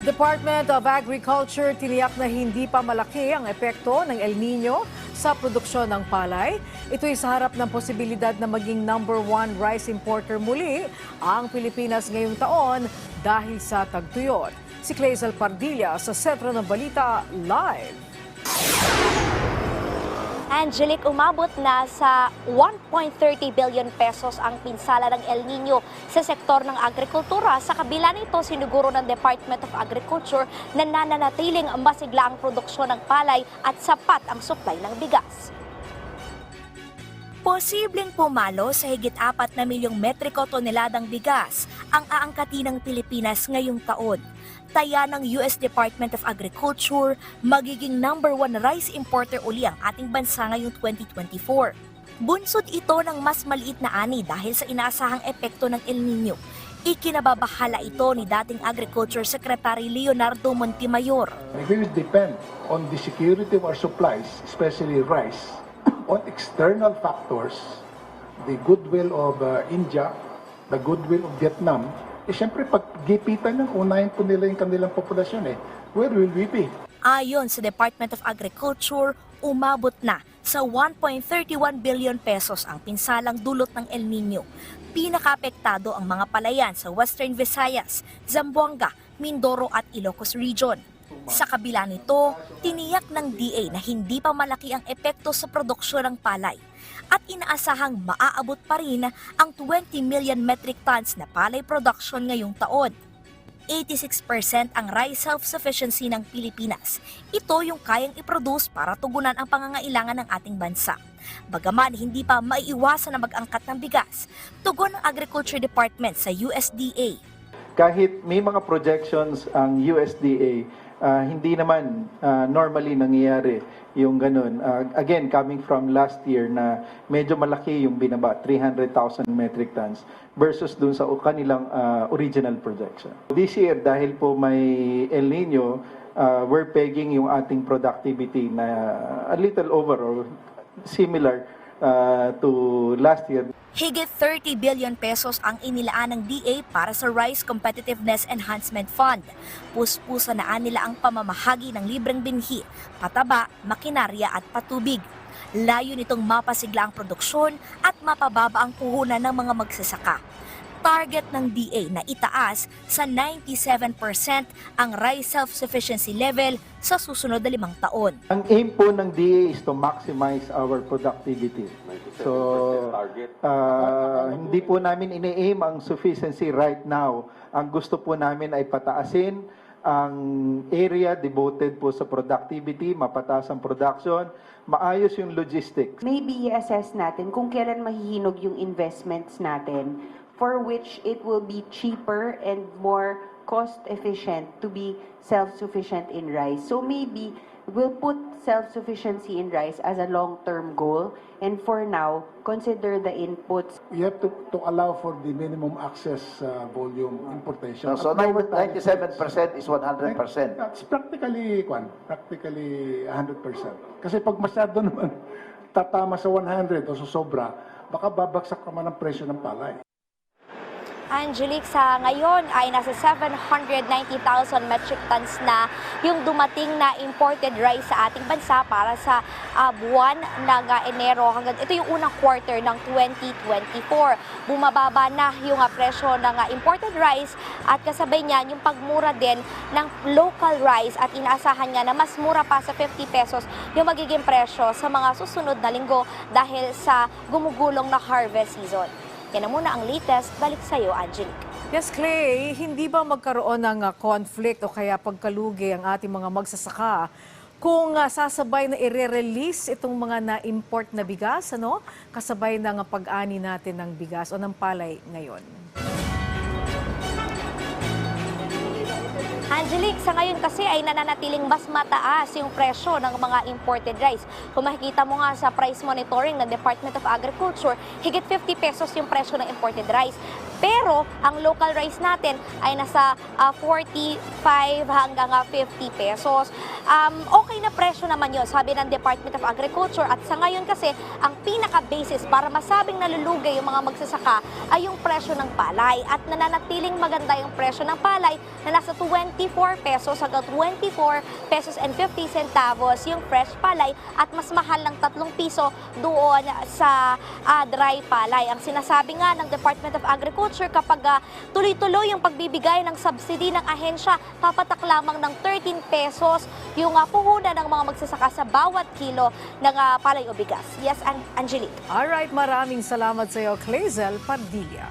Department of Agriculture tiniyak na hindi pa malaki ang epekto ng El Nino sa produksyon ng palay. Ito'y sa harap ng posibilidad na maging #1 rice importer muli ang Pilipinas ngayong taon dahil sa tagtuyot. Si Clazel Pardilla sa Sentro ng Balita Live. Angelic, umabot na sa 1.30 billion pesos ang pinsala ng El Nino sa sektor ng agrikultura. Sa kabila nito, siniguro ng Department of Agriculture na nananatiling masigla ang produksyon ng palay at sapat ang supply ng bigas. Posibleng pumalo sa higit 4 na milyong metriko toneladang bigas ang aangkatin ng Pilipinas ngayong taon. Taya ng US Department of Agriculture, magiging #1 rice importer uli ang ating bansa ngayong 2024. Bunsod ito ng mas maliit na ani dahil sa inaasahang epekto ng El Nino. Ikinababahala ito ni dating Agriculture Secretary Leonardo Montemayor. We will depend on the security of our supplies, especially rice, on external factors, the goodwill of India, the goodwill of Vietnam. Siyempre, pag gipitan ng unahin po nila yung kanilang populasyon, where will we be? Ayon sa Department of Agriculture, umabot na sa 1.31 billion pesos ang pinsalang dulot ng El Nino. Pinakaapektado ang mga palayan sa Western Visayas, Zamboanga, Mindoro at Ilocos Region. Sa kabila nito, tiniyak ng DA na hindi pa malaki ang epekto sa produksyon ng palay at inaasahang maaabot pa rin ang 20 million metric tons na palay production ngayong taon. 86% ang rice self-sufficiency ng Pilipinas. Ito yung kayang i-produce para tugunan ang pangangailangan ng ating bansa. Bagaman hindi pa maiiwasan na mag-angkat ng bigas, tugon ng Agriculture Department sa USDA. Kahit may mga projections ang USDA, hindi naman normally nangyayari yung ganun. Again, coming from last year na medyo malaki yung binaba, 300,000 metric tons versus dun sa kanilang original projection. This year, dahil po may El Nino, we're pegging yung ating productivity na a little over or similar to last year. Higit 30 billion pesos ang inilaan ng DA para sa Rice Competitiveness Enhancement Fund. Puspusan na nila ang pamamahagi ng libreng binhi, pataba, makinarya at patubig. Layo nitong mapasigla ang produksyon at mapababa ang puhunan ng mga magsasaka. Target ng DA na itaas sa 97% ang rice self-sufficiency level sa susunod na 5 taon. Ang aim po ng DA is to maximize our productivity. So, hindi po namin ini-aim ang sufficiency right now. Ang gusto po namin ay pataasin ang area devoted po sa productivity, mapataas ang production, maayos yung logistics. Maybe i-assess natin kung kailan mahihinog yung investments natin for which it will be cheaper and more cost-efficient to be self-sufficient in rice. So maybe we'll put self-sufficiency in rice as a long-term goal, and for now, consider the inputs. You have to allow for the minimum access volume importation. So 97% is 100%. It's practically 100%. Kasi pag masyado naman tatama sa 100 o sa sobra, baka babagsak naman ang presyo ng palay. Angelic, sa ngayon ay nasa 790,000 metric tons na yung dumating na imported rice sa ating bansa para sa buwan ng Enero hanggang ito yung unang quarter ng 2024. Bumababa na yung presyo ng imported rice at kasabay niyan yung pagmura din ng local rice at inaasahan nga na mas mura pa sa 50 pesos yung magiging presyo sa mga susunod na linggo dahil sa gumugulong na harvest season. Yan na muna ang latest. Balik sa iyo, Angelic. Yes, Clay, hindi ba magkaroon ng conflict o kaya pagkalugi ang ating mga magsasaka kung sasabay na i-release itong mga na-import na bigas, kasabay ng pag-ani natin ng bigas o ng palay ngayon? Angelic, sa ngayon kasi ay nananatiling mas mataas yung presyo ng mga imported rice. Kung makikita mo nga sa price monitoring ng Department of Agriculture, higit 50 pesos yung presyo ng imported rice. Pero ang local rice natin ay nasa 45 hanggang 50 pesos. Okay na presyo naman yun, sabi ng Department of Agriculture. At sa ngayon kasi, ang pinaka-basis para masabing nalulugay yung mga magsasaka ay yung presyo ng palay. At nananatiling maganda yung presyo ng palay na nasa 24 pesos hanggang 24 pesos and 50 centavos yung fresh palay at mas mahal ng 3 piso doon sa dry palay. Ang sinasabi nga ng Department of Agriculture, kapag tuloy-tuloy yung pagbibigay ng subsidy ng ahensya, papatak lamang ng 13 pesos yung puhunan ng mga magsasaka sa bawat kilo ng palay o bigas. Yes, Angelique. Alright, maraming salamat sa iyo, Clazel Padilla.